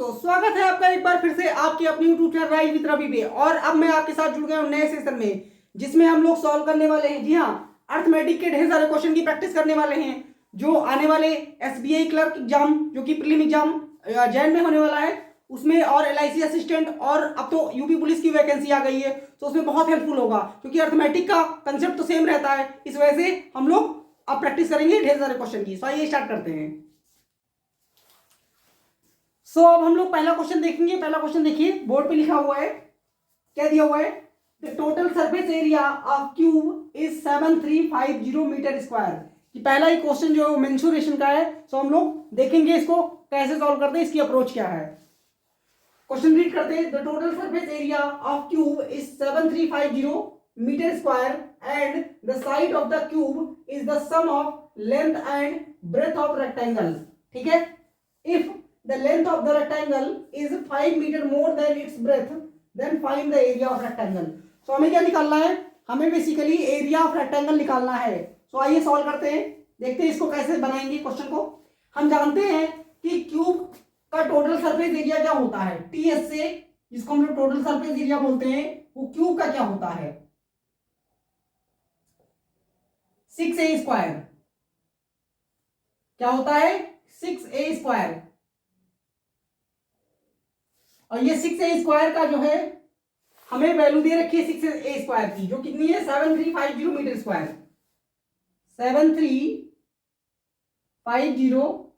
दोस्तों, स्वागत है आपका एक बार फिर से आपके अपनी YouTube channel rise with Ravi पे। और अब मैं आपके साथ जुड़ गया हूं नए सेशन में, जिसमें हम लोग सॉल्व करने वाले हैं। जी हाँ, अर्थमेटिक के ढेर सारे क्वेश्चन की प्रैक्टिस करने वाले हैं, जो आने वाले एसबीआई क्लर्क एग्जाम, जो कि प्रीलिम एग्जाम जैन में होने वाला है, उसमें, और एलआईसी असिस्टेंट, और अब तो यूपी पुलिस की वैकेंसी आ गई है, तो उसमें बहुत हेल्पफुल होगा, क्योंकि अर्थमेटिक का कंसेप्ट तो सेम रहता है। इस वजह से हम लोग अब प्रैक्टिस करेंगे ढेर सारे क्वेश्चन की। तो आइए स्टार्ट करते हैं। अब हम लोग पहला क्वेश्चन देखेंगे। पहला क्वेश्चन देखिए, बोर्ड पे लिखा हुआ है, क्या दिया हुआ है? The total surface area of cube is 7350 metre square. कि पहला ही क्वेश्चन जो है मेंसुरेशन का है। सो हम लोग देखेंगे इसको कैसे सॉल्व करते हैं, इसकी अप्रोच क्या है। क्वेश्चन रीड करते हैं। The total surface area of cube is 7350 metre square and the side of the cube is the sum of length and breadth of rectangle. ठीक है, if the length of the rectangle is 5 meter more than its breadth, then find the area of rectangle. So हमें क्या निकालना है? हमें basically area of rectangle निकालना है। सो आइए सॉल्व करते हैं, देखते हैं इसको कैसे बनाएंगे क्वेश्चन को। हम जानते हैं कि क्यूब का टोटल सरफेस एरिया क्या होता है, टीएस से, जिसको हम लोग टोटल सरफेस एरिया बोलते हैं, वो क्यूब का क्या होता है? 6a square. क्या होता है? 6a square. और ये 6a स्क्वायर का जो है हमें वैल्यू दे रखी है 6a स्क्वायर की, जो कितनी है? 7350 मीटर स्क्वायर। 7350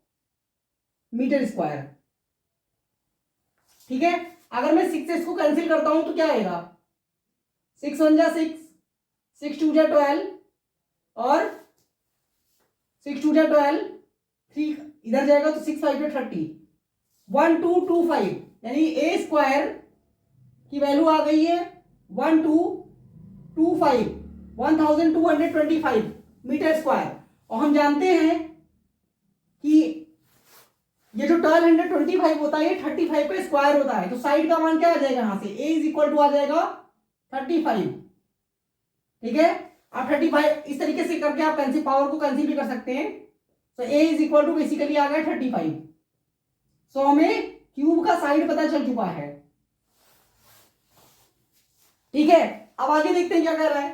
metre square. ठीक है, अगर मैं 6s को कैंसिल करता हूं तो क्या आएगा? 6 1 जा 6, 6 2 जा 12, और 6 2 जा 12, 3 इधर जाएगा तो 6 5 जा 30, 1225, यानी ए स्क्वायर की वैल्यू आ गई है 1225, 1225 मीटर स्क्वायर। और हम जानते हैं कि ये जो 1225 होता है, ये 35 का स्क्वायर होता है, तो साइड का मान क्या आ जाएगा? यहां से a इज इक्वल टू आ जाएगा 35। ठीक है, आप 35 इस तरीके से करके आप कैंसिल, पावर को कैंसिल भी कर सकते हैं। तो a is equal to basically आ गया 35। सो हमें क्यूब का साइड पता चल चुका है। ठीक है, अब आगे देखते हैं क्या कह रहा है।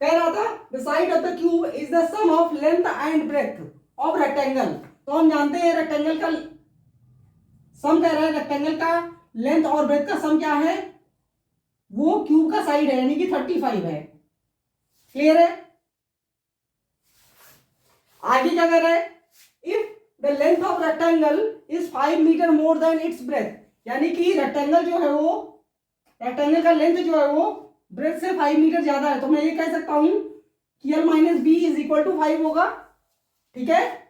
कह रहा था the side of the cube is the sum of length and breadth of rectangle. तो हम जानते हैं रेक्टेंगल का सम कह रहा है, रेक्टेंगल का लेंथ और ब्रेथ का सम क्या है? वो क्यूब का साइड है, यानी कि 35 है। क्लियर है? आगे क्या कह रहा है? If the length of rectangle is 5 metre more than its breadth, यानी कि रेक्टेंगल जो है वो, रेक्टेंगल का लेंथ जो है वो ब्रेथ से 5 मीटर ज्यादा है, तो मैं ये कह सकता हूं कि l minus B is equal to 5 होगा। ठीक है,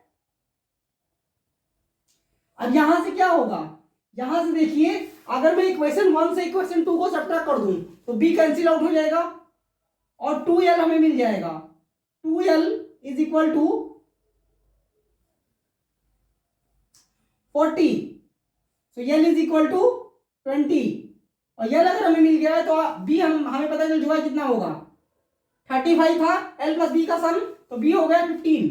अब यहां से क्या होगा? यहां से देखिए, अगर मैं इक्वेशन 1 से इक्वेशन 2 को सब्ट्रैक्ट कर दूं तो b कैंसिल आउट हो जाएगा और 2l हमें मिल जाएगा। 2l is equal to 40, so l is equal to 20, और l अगर हमें मिल गया है तो b हमें पता चल चुका है कितना होगा। 35 था, l प्लस b का सम, तो b हो गया 15।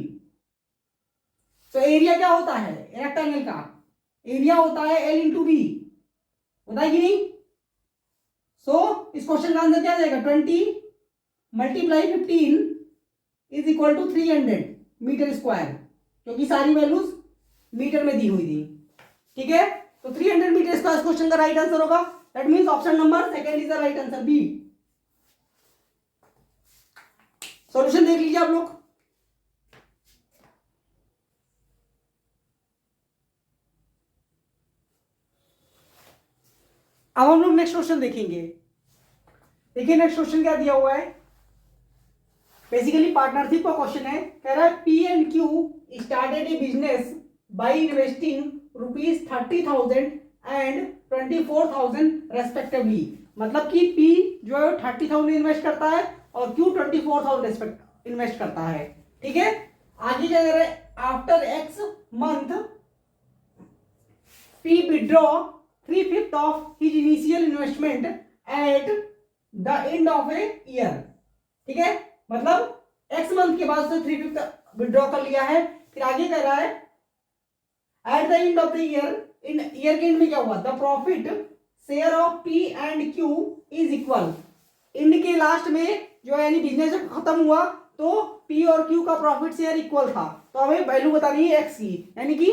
तो एरिया क्या होता है रेक्टेंगल का? एरिया होता है l इंटू बी, होता है कि नहीं? सो इस क्वेश्चन का आंसर क्या आ जाएगा? 20 multiply 15 is equal to 300 metre square, क्योंकि सारी वैल्यूज मीटर में दी हुई थी। ठीक है, तो 300 मीटर स्क्वायर क्वेश्चन का राइट आंसर होगा। That means option number second is the right answer, B. Solution देख लीजिए आप लोग। अब हम लोग नेक्स्ट क्वेश्चन देखेंगे। देखिए नेक्स्ट क्वेश्चन क्या दिया हुआ है। बेसिकली पार्टनरशिप का क्वेश्चन है। कह रहा है P and Q started A business by investing ₹30,000 and 24,000 respectively. मतलब कि पी जो है 30,000 इन्वेस्ट करता है और क्यू 24,000 इन्वेस्ट करता है। ठीक है, आगे क्या कह रहा है? After x month P withdraw 3/5 of his initial investment at the end of a year. ठीक है, मतलब एक्स मंथ के बाद से 3/5 विड्रॉ कर लिया है। फिर आगे कह रहा है at the end of the year, in year के एंड में क्या हुआ, the profit share of P and Q is equal. And के लास्ट में जो है यानी बिजनेस जब खत्म हुआ तो पी और क्यू का प्रॉफिट शेयर इक्वल था, तो हमें वैल्यू बतानी है एक्स की, यानी कि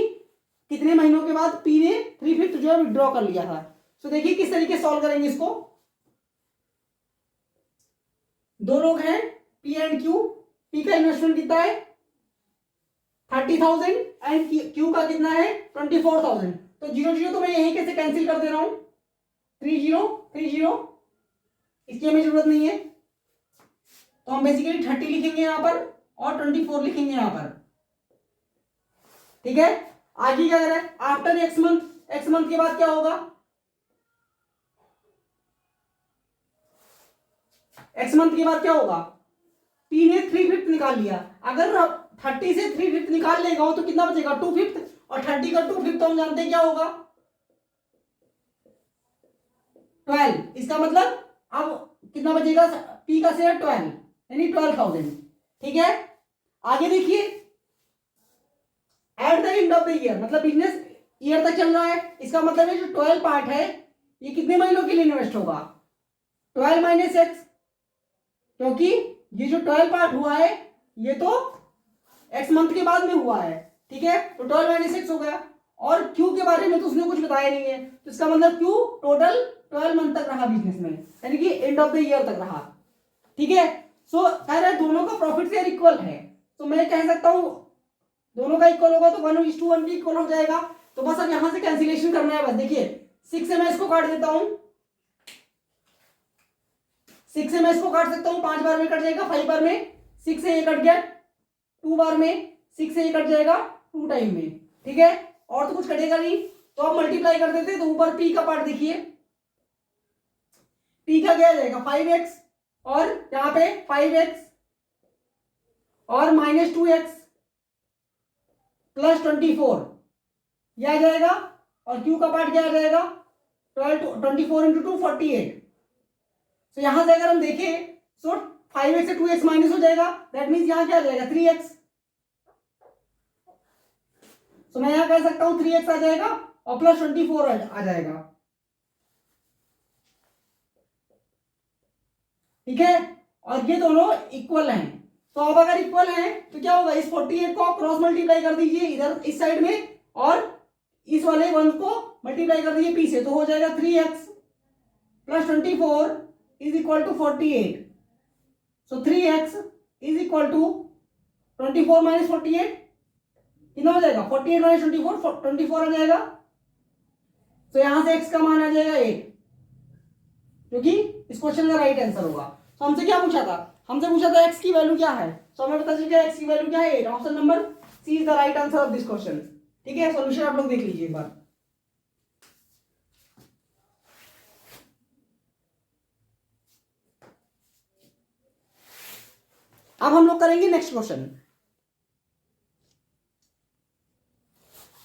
कितने महीनों के बाद पी ने 3/5 जो है विड्रॉ कर लिया था। तो देखिए किस तरीके सॉल्व करेंगे इसको। दो लोग हैं पी एंड क्यू, पी का इन्वेस्टमेंट कितना है 30,000 एंड क्यू का कितना है 24,000। तो 0 0 तो मैं यहीं कैसे कैंसिल कर दे रहा हूं, 3 0 इसकी हमें जरूरत नहीं है, तो हम बेसिकली 30 लिखेंगे यहां पर और 24 लिखेंगे यहां पर। ठीक है, आगे क्या करें, after x month, x month के बाद क्या होगा, एक्स मंथ के बाद क्या होगा, पी ने 3/5 निकाल लिया, अगर 30 से 3/5 निकाल लेगा तो कितना बचेगा 2/5, और 30 का 2/5 तो हम जानते हैं क्या होगा 12। इसका मतलब अब कितना बचेगा, पी का शेयर 12 यानी 12,000। ठीक है, आगे देखिए at the end of the year, मतलब बिजनेस ईयर तक चल रहा है, इसका मतलब है जो 12 पार्ट है ये कितने महीनों के लिए इन्वेस्ट होगा 12 माइनस एक्स, क्योंकि ये जो 12 पार्ट हुआ है ये तो एक्स मंथ के बाद में हुआ है। ठीक है, तो 12 माइनस एक्स हो गया, और क्यू के बारे में तो उसने कुछ बताया नहीं है, तो इसका मतलब क्यू टोटल 12 मंथ तक रहा बिजनेस में, यानी कि एंड ऑफ द ईयर तक रहा। ठीक है, सो कह रहा है दोनों का प्रॉफिट शेयर इक्वल है, तो मैं कह सकता हूं दोनों का इक्वल होगा तो 1:1 भी इक्वल हो जाएगा। तो बस अब यहां से कैंसिलेशन करना है, बस देखिए 6 से मैं इसको काट देता हूं, 6 से मैं इसको काट सकता हूं, 5 बार में कट जाएगा, 5 बार में 6 से ये कट गया, 2 बार में 6 से ये कट जाएगा 2 टाइम में। ठीक है, और तो कुछ कटेगा नहीं, तो आप मल्टीप्लाई कर देते, तो ऊपर पी का पार्ट देखिए, पी का क्या आ जाएगा 5x, और यहां पे 5x और -2x प्लस 24 यह आ जाएगा, और क्यू का पार्ट क्या आ जाएगा 24 इंटू 2 48। तो यहां से अगर हम देखें तो 5x से 2x माइनस हो जाएगा, दैट मीन्स यहां क्या आ जाएगा 3x। तो मैं यहां कह सकता हूं 3x आ जाएगा और प्लस 24 आ जाएगा। ठीक है, और ये दोनों इक्वल हैं, तो अब अगर इक्वल हैं तो क्या होगा, इस 48 को आप क्रॉस मल्टीप्लाई कर दीजिए इधर इस साइड में, और इस वाले 1 को मल्टीप्लाई कर दीजिए पी से, तो हो जाएगा 3x plus 24 is equal to 48। So 3x is equal to 24 minus 48 कितना हो जाएगा 48 माइनस 24 आ जाएगा। तो यहां से x का मान आ जाएगा 8, जो कि इस क्वेश्चन का राइट आंसर होगा। तो हमसे क्या पूछा था, हमसे पूछा था x की वैल्यू क्या है, तो हमें पता चल गया x की वैल्यू क्या है 8। Option number C is the right answer of this question. ठीक है, सॉल्यूशन आप लोग देख लीजिए एक बार। अब हम लोग करेंगे नेक्स्ट क्वेश्चन।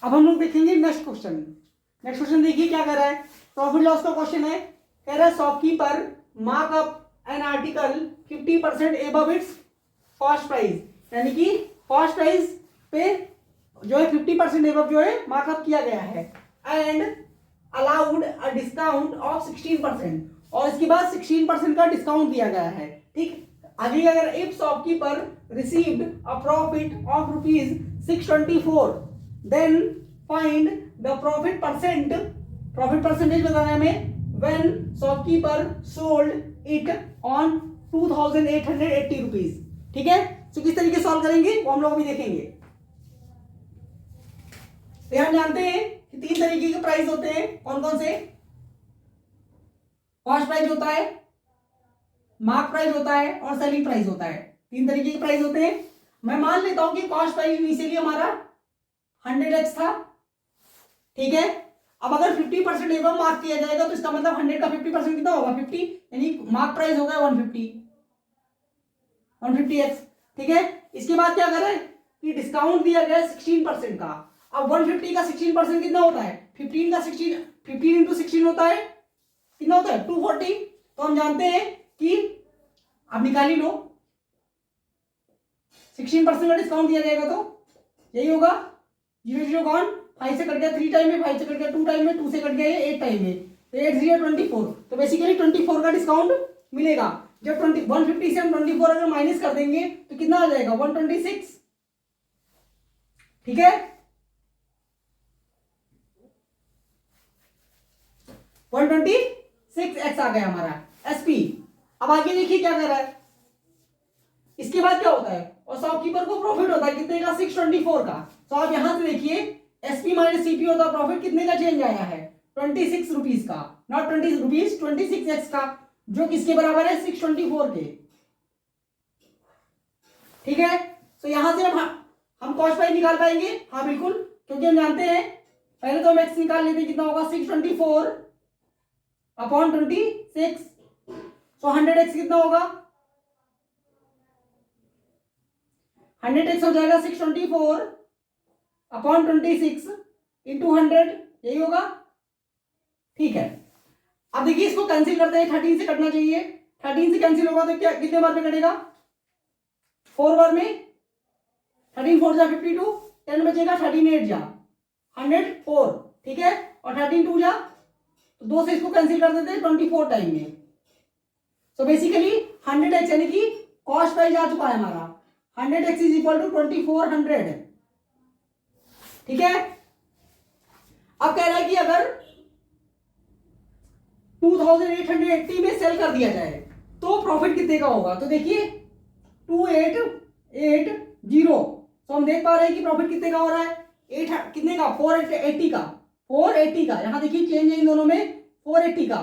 अब हम लोग देखेंगे नेक्स्ट क्वेश्चन। नेक्स्ट क्वेश्चन देखिए क्या कर रहा है, प्रॉफिट लॉस का क्वेश्चन है। कह रहा है shopkeeper mark up an article 50% above it's cost price, यानी कि कॉस्ट प्राइस पे जो है 50% एबव जो है मार्कअप किया गया है, and allowed a discount of 16%, और इसके बाद 16% का डिस्काउंट दिया गया है। ठीक, आगे अगर if shopkeeper received a profit of ₹624 then find the profit percentage बताना है हमें when shopkeeper sold it on 2,880 rupees. ठीक है, तो किस तरीके सॉल्व करेंगे वो हम लोग अभी देखेंगे। तो हम जानते हैं कि 3 तरीके के प्राइस होते हैं, कौन कौन से, कॉस्ट प्राइस होता है, मार्क प्राइस होता है और सेलिंग प्राइस होता है। 3 तरीके के प्राइस होते हैं। मैं मान लेता हूं कि कॉस्ट प्राइस इनिशियली हमारा 100x था। ठीक है, अब अगर 50% एवं मार्क किया जाएगा तो इसका मतलब 100 का 50% कितना होगा 50, यानी मार्क प्राइस होगा 150x। ठीक है, इसके बाद क्या करें कि डिस्काउंट दिया गया 16% का। अब 150 का 16% कितना होता है 15 का 15 इंटू 16 होता है कितना होता है 240। तो हम जानते हैं कि आप निकाल ही लो, 16% का डिस्काउंट दिया जाएगा तो यही होगा 0 0 गॉन 5 से कट गया 3 टाइम में, 5 से कट गया 2 टाइम में, 2 से कट गया ये 8 टाइम में, तो 8 0 24। तो बेसिकली 24 का डिस्काउंट मिलेगा। जब 150 से हम 24 अगर माइनस कर देंगे तो कितना आ जाएगा 126। ठीक है, 126x आ गया हमारा एसपी। अब आगे देखिए क्या कर रहा है, इसके बाद क्या होता है, और शॉपकीपर को प्रॉफिट होता है कितने का 624 का। तो आप यहां से देखिए एसपी माइनस सीपी होता है, प्रॉफिट कितने का चेंज आया है 26 रुपीज का, नॉट 20 रुपीज, 26x का, जो किसके बराबर है 624 के। ठीक है, तो यहां से हम कॉस्ट प्राइस निकाल पाएंगे, हाँ बिल्कुल, क्योंकि हम जानते हैं पहले तो हम एक्स निकाल लेते हैं, कितना होगा 624 अपॉन 26, तो 100x कितना होगा 100x हो जाएगा 624 अपॉन 26 इंटू 100, यही होगा। ठीक है, अब देखिए इसको कैंसिल करते हैं, 13 से कटना चाहिए, 13 से कैंसिल होगा तो क्या कितने बार में कटेगा 4 बार में, 13 4 जा 52, 10 बचेगा, 13 8 जा 104। ठीक है, और 13 2 जा तो 2 से इसको कैंसिल कर देते हैं 24 टाइम में। सो बेसिकली 100x यानी कि कॉस्ट प्राइस आ चुका है हमारा 100x इज इक्वल टू 2400। ठीक है, अब कह रहा है कि अगर 2880 में सेल कर दिया जाए तो प्रॉफिट कितने का होगा, तो देखिए 2880, तो हम देख पा रहे हैं कि प्रॉफिट कितने का हो रहा है 8 कितने का 480 का, 480 का, यहां देखिए चेंज है इन दोनों में 480 का,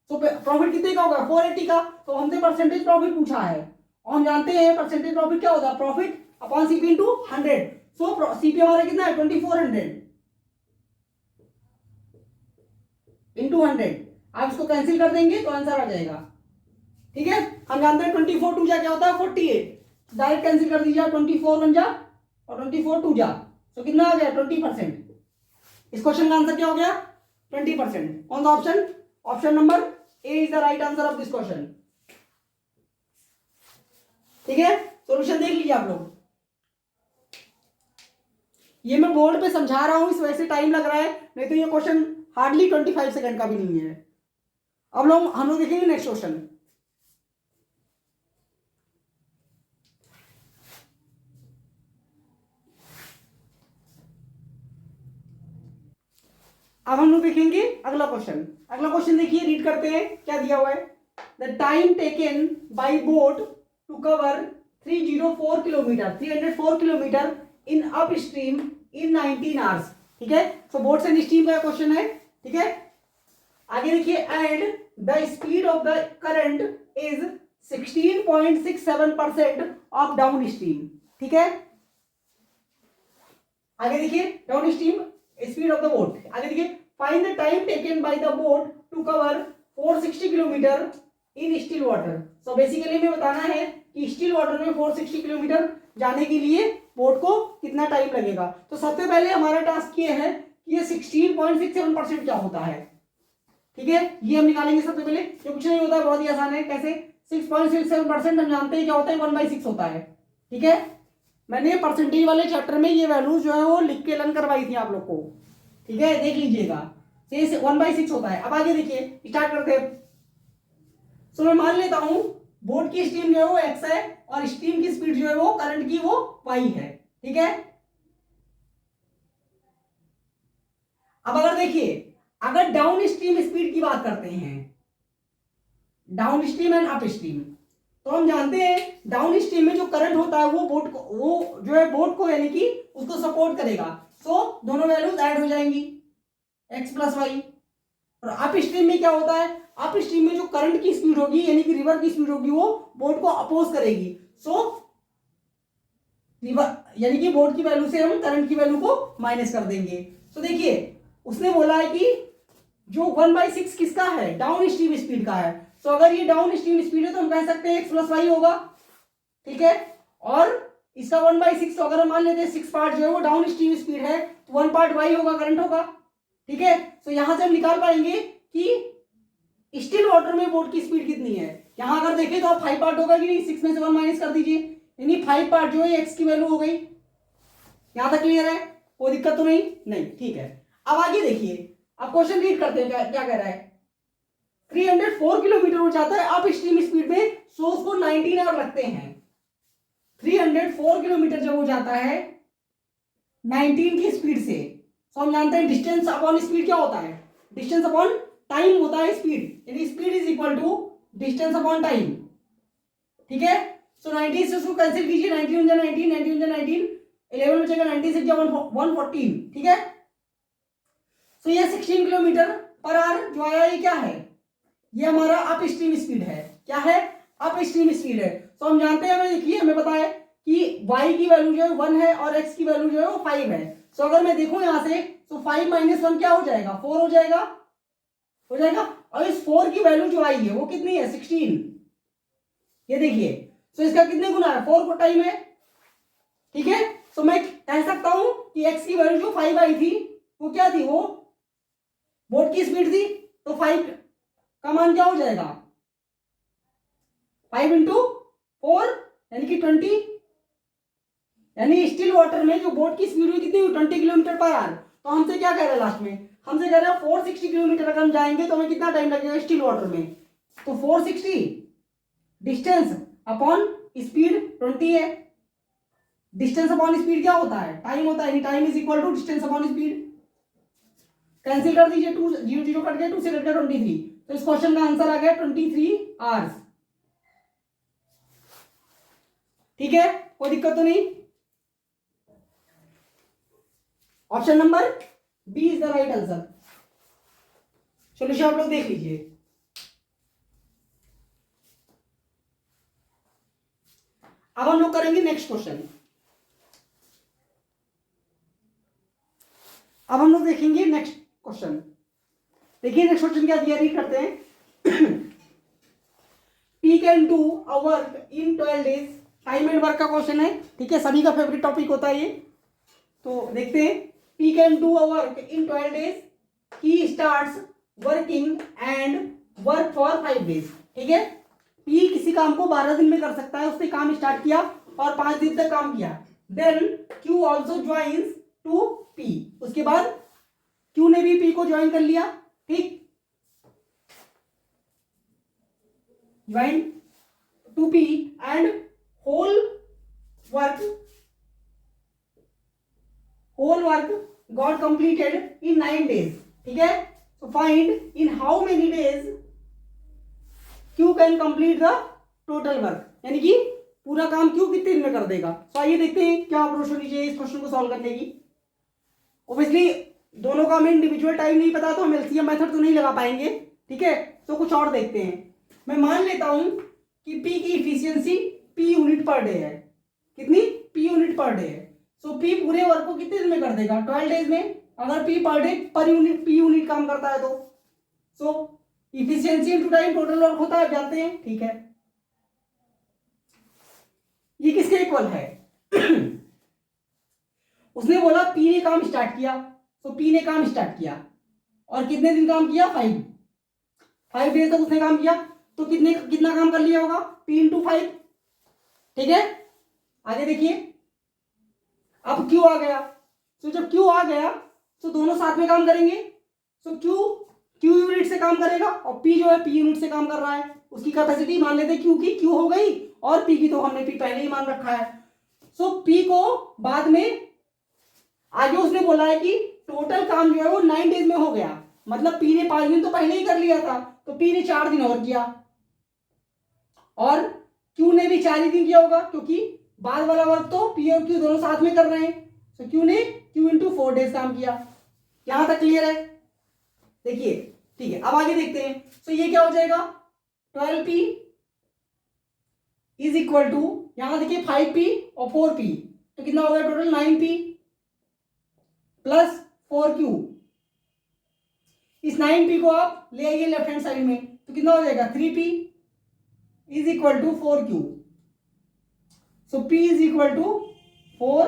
तो प्रॉफिट कितने का होगा 480 का। तो हमसे परसेंटेज प्रॉफिट पूछा है और हम जानते हैं परसेंटेज प्रॉफिट क्या होता है, प्रॉफिट अपॉन सीपी इंटू 100। सो सीपी हमारा कितना है 2400 इंटू 100। आप इसको कैंसिल कर देंगे तो आंसर आ जाएगा। ठीक है, हम जानते हैं 24 2 जा क्या होता है 48, डायरेक्ट कैंसिल कर दीजिए 24 1 जा और 24 2 जा, तो कितना आ गया 20%। इस क्वेश्चन का आंसर क्या हो गया 20%। कौन सा option, option number A is the right answer of this question. ठीक है, सॉल्यूशन देख लीजिए आप लोग, ये मैं बोर्ड पे समझा रहा हूं इस वजह से टाइम लग रहा है, नहीं तो ये क्वेश्चन हार्डली 25 सेकंड का भी नहीं है। अब हम लोग देखेंगे नेक्स्ट क्वेश्चन। अब हम लोग देखेंगे अगला क्वेश्चन। अगला क्वेश्चन देखिए, रीड करते हैं क्या दिया हुआ है। The time taken by boat to cover 304 kilometre 304 kilometre in upstream in 19 hours. ठीक है, तो बोट एंड स्ट्रीम का क्वेश्चन है। ठीक है, आगे देखिए, and the speed of the current is 16.67% of downstream. ठीक है, आगे देखिए downstream speed of the boat. आगे देखिए, find the time taken by the boat to cover 460 kilometre in still water. So basically हमें बताना है कि स्टिल वाटर में 460 किलोमीटर जाने के लिए बोट को कितना टाइम लगेगा। तो सबसे पहले हमारा टास्क ये है कि ये 16.67% क्या होता है। ठीक है, ये हम निकालेंगे सबसे पहले, जो कुछ नहीं होता है, बहुत ही आसान है। कैसे 6.67% हम जानते हैं क्या होता है 1/6 होता है। ठीक है, मैंने परसेंटेज वाले चैप्टर में ये वैल्यू जो है वो लिख के लर्न करवाई थी आप लोग को। ठीक है, देख लीजिएगा, 1/6 होता है। अब आगे देखिए, स्टार्ट करते हैं। सो मैं मान लेता हूं बोट की स्टीम जो है वो x है और स्टीम की स्पीड जो है वो करंट की वो y है। ठीक है, अब अगर देखिए, अगर डाउन स्ट्रीम स्पीड की बात करते हैं, down stream and up stream, तो हम जानते हैं डाउन स्ट्रीम में जो करंट होता है वो बोट को, वो जो है बोट को यानी कि उसको सपोर्ट करेगा। सो दोनों वैल्यूज ऐड हो जाएंगी x प्लस वाई। और अप स्ट्रीम में क्या होता है, अप स्ट्रीम में जो करंट की स्पीड होगी यानी कि रिवर की स्पीड होगी वो बोट को अपोज करेगी। सो रिवर यानी कि बोट की वैल्यू से हम करंट की वैल्यू को माइनस कर देंगे। तो देखिए उसने बोला है कि जो 1/6 किसका है, डाउन स्ट्रीम स्पीड का है। तो अगर ये डाउन स्ट्रीम स्पीड है तो हम कह सकते हैं x प्लस वाई होगा। ठीक है, और इसका 1/6, तो अगर हम मान लेते हैं 6 पार्ट जो है वो डाउन स्ट्रीम स्पीड है तो 1 पार्ट y होगा, करंट होगा। ठीक है, तो यहां से हम निकाल पाएंगे कि स्टिल वाटर में बोट की स्पीड कितनी है। यहां अगर देखें तो आप 5 पार्ट होगा कि नहीं, 6 में से 1 माइनस कर दीजिए, यानी 5 पार्ट जो है x की वैल्यू हो गई। यहां तक क्लियर है, कोई दिक्कत तो नहीं, नहीं, ठीक है। अब आगे देखिए, अब क्वेश्चन रीड करते हैं, क्या कह रहा है। 304 किलोमीटर हो जाता है अप स्ट्रीम स्पीड में, सोर्स को 19 आवर लगते हैं। 304 किलोमीटर जब हो जाता है 19 की स्पीड से, तो हम जानते हैं डिस्टेंस अपॉन स्पीड क्या होता है, डिस्टेंस अपॉन टाइम होता है स्पीड, यानी speed is equal to distance upon time. ठीक है, सो 19 से उसको कैंसिल कीजिए, 19 19 19 19 11 बचेगा, 19 से 114। ठीक है, सो ये 16 किलोमीटर पर आवर जो आया, ये क्या है, ये हमारा अप स्ट्रीम स्पीड है। क्या है, अप स्ट्रीम स्पीड है। तो हम जानते हैं, हमें देखिए, हमें पता है कि y की वैल्यू जो है 1 है और x की वैल्यू जो है वो 5 है। सो अगर मैं देखूं यहां से, तो 5 माइनस 1 क्या हो जाएगा, 4 हो जाएगा, और इस 4 की वैल्यू जो आई है वो कितनी है, 16। ये देखिए, सो इसका कितने गुना है, 4 को टाइम है। ठीक है, तो मैं कह सकता हूं कि x की वैल्यू जो 5 आई थी वो क्या थी, वो बोट की स्पीड थी। तो 5 का मान क्या हो जाएगा, 5 इंटू 4 यानी कि 20, यानी स्टिल वाटर में जो बोट की स्पीड हुई कितनी हुई, 20 किलोमीटर पर आवर। तो हमसे क्या कह रहा है लास्ट में, हमसे कह रहा है 460 किलोमीटर अगर हम जाएंगे तो हमें कितना टाइम लगेगा स्टिल वाटर में। तो 460 डिस्टेंस अपॉन स्पीड 20 है। डिस्टेंस अपॉन स्पीड क्या होता है, टाइम होता है, time is equal to distance upon speed. Cancel कर दीजिए, 2 0 0 कट गया, 2 से कट गया 23। तो इस क्वेश्चन का आंसर आ गया 23 आवर्स। ठीक है, कोई दिक्कत तो नहीं। Option number B is the right answer. Solution आप लोग देख लीजिए। अब हम लोग करेंगे नेक्स्ट क्वेश्चन। अब हम लोग देखेंगे नेक्स्ट क्वेश्चन। देखिए नेक्स्ट क्वेश्चन क्या दिया, रीड करते हैं। P can do a work in 12 days. Time and work का क्वेश्चन है, ठीक है, सभी का फेवरेट टॉपिक होता है ये। तो देखते हैं, P can do a work in 12 days, he starts working and work for 5 days. ठीक है, P किसी काम को 12 दिन में कर सकता है, उसने काम स्टार्ट किया और 5 दिन तक काम किया। Then Q also joins to P, उसके बाद Q ने भी P को ज्वाइन कर लिया। ठीक, join to P and whole work got completed in 9 days. ठीक है, so find in how many days Q can complete the total work, यानी कि पूरा काम Q कितने दिन में कर देगा। तो आइए देखते हैं क्या अप्रोच होनी चाहिए इस क्वेश्चन को सॉल्व करने की। ऑब्वियसली दोनों का हमें इंडिविजुअल टाइम नहीं पता, तो हम एलसीएम मेथड तो नहीं लगा पाएंगे। ठीक है, तो कुछ और देखते हैं। मैं मान लेता हूं कि P की efficiency P unit per day है। कितनी, P यूनिट पर डे है। सो P पूरे वर्क को कितने दिन में कर देगा, 12 डेज में। अगर P per day per unit P unit काम करता है तो so efficiency into time total work होता है, जानते हैं। ठीक है, ये किसके इक्वल है। उसने बोला P ने काम स्टार्ट किया, तो P ने काम स्टार्ट किया और कितने दिन काम किया, 5 डेज तक उसने काम किया। तो कितना काम कर लिया होगा, P इंटू 5। ठीक है, आगे देखिए, अब Q आ गया। तो जब Q आ गया तो दोनों साथ में काम करेंगे। तो Q यूनिट से काम करेगा और P जो है P यूनिट से काम कर रहा है। उसकी कैपेसिटी मान लेते हैं Q की, Q हो गई, और P की तो हमने P पहले ही मान रखा है। सो P को बाद में आगे उसने बोला है कि टोटल काम जो है वो 9 डेज में हो गया, मतलब P ने 5 दिन तो पहले ही कर लिया था, तो P ने 4 दिन और किया, और Q ने भी 4 ही दिन किया होगा, क्योंकि बाद वाला वर्क तो P और Q दोनों साथ में कर रहे हैं। तो Q ने Q इंटू 4 डेज काम किया। यहां तक क्लियर है, देखिए। ठीक है, अब आगे देखते हैं। तो ये क्या हो जाएगा, 12P इज इक्वल टू, यहां देखिए 5P और 4P, तो कितना हो गया टोटल, 9P प्लस 4Q। इस 9P को आप ले आइए लेफ्ट हैंड साइड में, तो कितना हो जाएगा, 3P is equal to 4Q। So P is equal to 4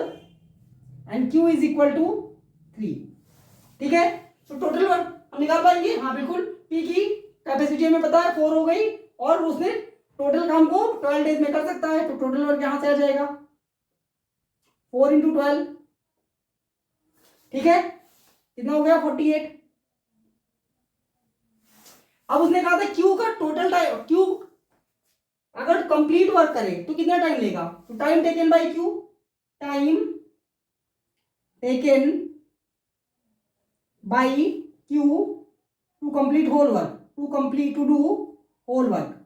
and Q is equal to 3। ठीक है, तो टोटल वर्क हम निकाल पाएंगे, हाँ बिल्कुल। P की कैपेसिटी हमें पता है 4 हो गई, और उसने टोटल काम को 12 डेज में कर सकता है, तो टोटल वर्क यहां से आ जाएगा 4 इंटू 12 ठीक है, कितना हो गया 48। अब उसने कहा था क्यू का टोटल टाइम, क्यू अगर कंप्लीट वर्क करे तो कितना टाइम लेगा, तो time taken by Q, time taken by Q to complete whole work, to do whole work.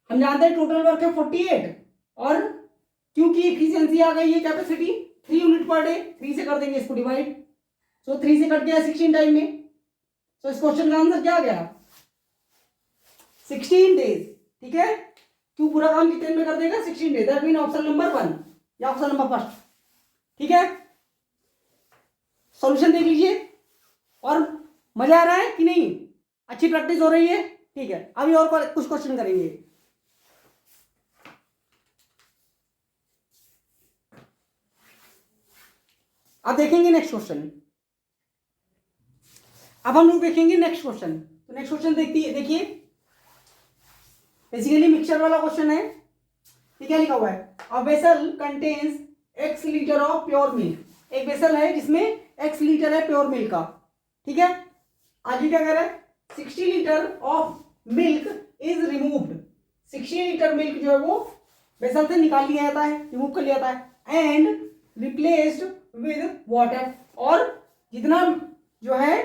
हम जानते हैं टोटल वर्क है 48 और क्यू की एफिशिएंसी आ गई है कैपेसिटी 3 यूनिट पर डे, 3 से कर देंगे इसको डिवाइड, सो 3 से कट गया 16 टाइम में, तो इस क्वेश्चन का आंसर क्या आ गया 16 डेज। ठीक है, क्यों पूरा काम कितने में कर देगा 16 days, that mean option number 1 या ऑप्शन नंबर फर्स्ट। ठीक है, सॉल्यूशन देख लीजिए और मजा आ रहा है कि नहीं, अच्छी प्रैक्टिस हो रही है। ठीक है, अभी और कुछ क्वेश्चन करेंगे। अब देखेंगे नेक्स्ट क्वेश्चन, अब हम लोग देखेंगे नेक्स्ट क्वेश्चन। तो नेक्स्ट क्वेश्चन देखिए, बेसिकली मिक्सचर वाला क्वेश्चन है। ठीक है, लिखा हुआ है a vessel contains x litre of pure milk. एक वेसल है जिसमें x लीटर है प्योर मिल्क का। ठीक है, आगे क्या कह रहा है 60 litre of milk is removed. 60 litre milk जो है वो वेसल से निकाल लिया जाता है, रिमूव कर लिया जाता है, एंड रिप्लेस्ड विद वाटर, और जितना जो है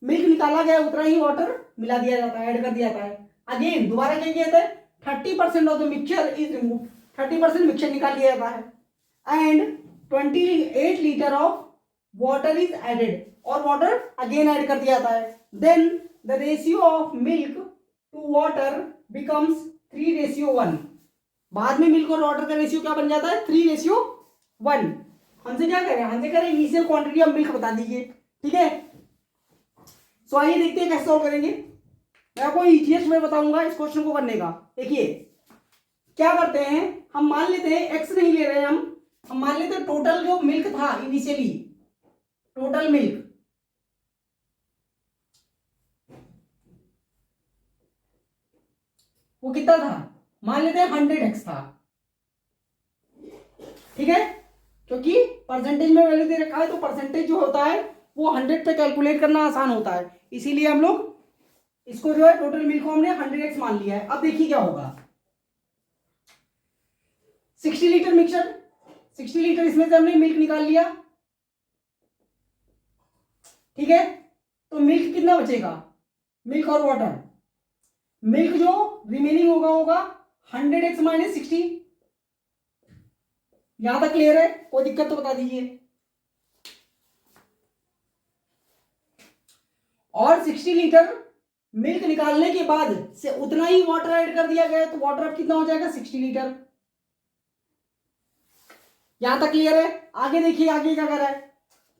मिल्क निकाला गया उतना ही वाटर मिला दिया जाता है, ऐड कर दिया जाता है। अगेन दोबारा क्या किया जाता है 30% of the mixture is remove, 30% mixture निकाल लिया जाता है, and 28 litre of water is added, और वाटर अगेन ऐड कर दिया जाता है। Then the ratio of milk to water becomes 3:1। बाद में मिल्क और वाटर का रेशियो क्या बन जाता है 3:1। हमसे क्या करें, हमसे करें इनिशियल क्वांटिटी ऑफ मिल्क बता दीजिए। ठीक है, सो आइए देखते हैं कैसे सॉल्व करेंगे। मैं आपको इजीएस्ट में बताऊंगा इस क्वेश्चन को करने का। देखिए क्या करते हैं, हम मान लेते हैं एक्स नहीं ले रहे हैं, हम मान लेते हैं टोटल जो मिल्क था इनिशियली, टोटल मिल्क वो कितना था, मान लेते हैं 100x था। ठीक है, क्योंकि परसेंटेज में वैल्यू दे रखा है तो परसेंटेज जो होता है वो 100 पे कैलकुलेट करना आसान होता है, इसीलिए हम लोग इसको जो है टोटल मिल्क को हमने 100x मान लिया है। अब देखिए क्या होगा 60 लीटर मिक्सचर, 60 लीटर इसमें से हमने मिल्क निकाल लिया। ठीक है, तो मिल्क कितना बचेगा, मिल्क और वाटर, मिल्क जो रिमेनिंग होगा 100x माइनस 60। यहां तक क्लियर है, कोई दिक्कत तो बता दीजिए। और 60 लीटर मिल्क निकालने के बाद से उतना ही वाटर ऐड कर दिया गया, तो वाटर अब कितना हो जाएगा 60 लीटर। यहां तक क्लियर है। आगे देखिए आगे क्या कर रहा है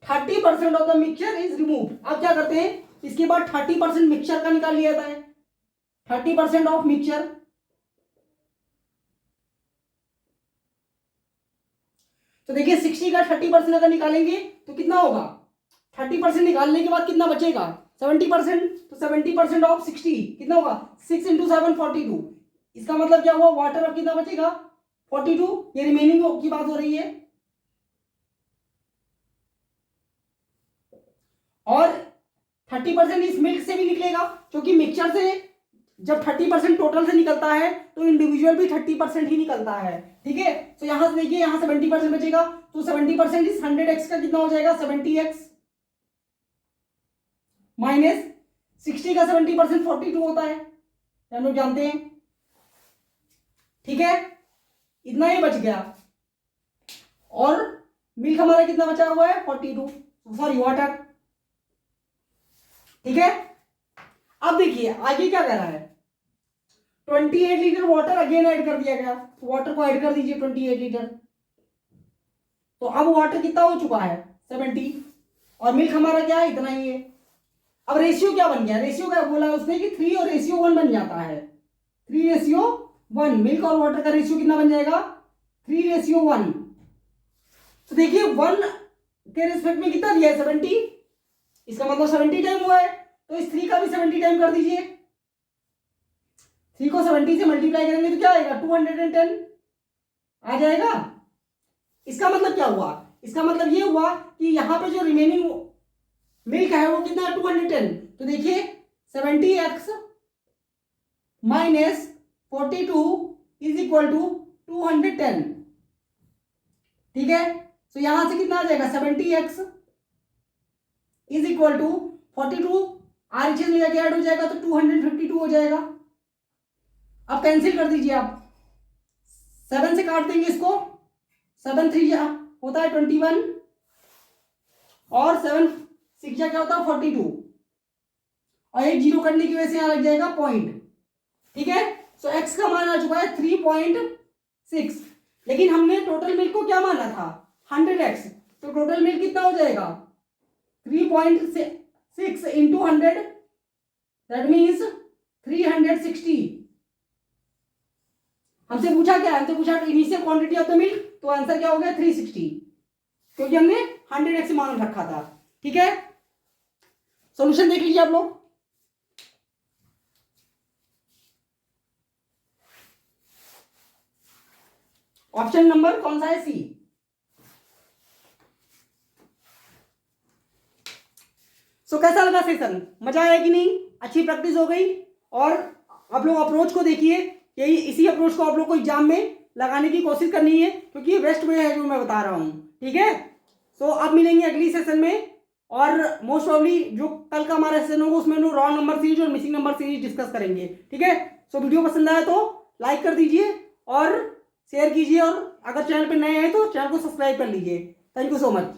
30% of the mixture is removed. अब क्या करते हैं, इसके बाद 30% मिक्सचर का निकाल लिया जाता है, 30% ऑफ मिक्सचर। तो देखिए 60 का 30% अगर निकालेंगे तो कितना होगा, 30% निकालने के बाद कितना बचेगा 70%, तो 70% ऑफ 60 कितना होगा 6 × 7 42। इसका मतलब क्या हुआ, वाटर अब कितना बचेगा 42, ये रिमेनिंग की बात हो रही है। और 30% इस मिल्क से भी निकलेगा, क्योंकि मिक्सचर से जब 30% टोटल से निकलता है तो इंडिविजुअल भी 30% ही निकलता है। ठीक है, तो यहां से देखिए यहां 70% बचेगा, तो 70% इस 100x का कितना हो जाएगा 70x, माइनस 60 का 70% 42 होता है, हम लोग जानते हैं। ठीक है, इतना ही बच गया, और मिल्क हमारा कितना बचा हुआ है 42, सॉरी वाटर। ठीक है, अब देखिए आगे क्या कर रहा है 28 लीटर वाटर अगेन ऐड कर दिया गया, तो वाटर को ऐड कर दीजिए 28 लीटर। तो अब वाटर कितना हो चुका है 70, और मिल्क हमारा क्या है इतना ही है। अब रेशियो क्या बन गया, रेशियो क्या बोला उसने कि 3 और रेशियो 1 बन जाता है, 3:1। मिल्क और वाटर का रेशियो कितना बन जाएगा 3:1। तो देखिए 1 के रिस्पेक्ट में कितना दिया है 70, इसका मतलब 70 टाइम हुआ है, तो इस 3 का भी 70 टाइम कर दीजिए। 3 को 70 से मल्टीप्लाई करेंगे तो क्या आएगा 210। आ जाएगा। इसका मतलब क्या हुआ, इसका मतलब ये हुआ कि यहाँ पे जो रिमेनिंग मिल्क है वो कितना है 210। तो देखिए 70x minus 42 is equal to 210। ठीक है, तो यहां से कितना आ जाएगा 70x is equal to 42, RHS में जाके ऐड हो जाएगा तो 252 हो जाएगा। अब कैंसिल कर दीजिए आप, 7 से काट देंगे इसको, 7 3 होता है 21 और 7 6 क्या होता है 42 और एक जीरो करने की वजह से यहां लग जाएगा पॉइंट। ठीक है, सो x का मान आ चुका है 3.6, लेकिन हमने टोटल मिल्क को क्या माना था 100x, तो टोटल मिल्क कितना हो जाएगा 3.6 इंटू 100, दैट मीन्स 360। हमसे पूछा क्या, हमसे पूछा initial quantity of the milk, तो आंसर क्या हो गया 360, क्योंकि हमने 100x मान रखा था। ठीक है, सॉल्यूशन देख लीजिए आप लोग। ऑप्शन नंबर कौन सा है, सी। सो कैसा लगा सेशन, मजा आया कि नहीं, अच्छी प्रैक्टिस हो गई। और आप लोग अप्रोच को देखिए, यही इसी अप्रोच को आप लोग को एग्जाम में लगाने की कोशिश करनी है, क्योंकि ये बेस्ट वे है जो मैं बता रहा हूं। ठीक है, सो अब मिलेंगे अगली सेशन में, और मोस्ट प्रॉब्ली जो कल का हमारा सेशन होगा उसमें रॉन्ग नंबर सीरीज और मिसिंग नंबर सीरीज डिस्कस करेंगे। ठीक है, सो वीडियो पसंद आया तो लाइक कर दीजिए और शेयर कीजिए, और अगर चैनल पर नए हैं तो चैनल को सब्सक्राइब कर लीजिए। Thank you so much.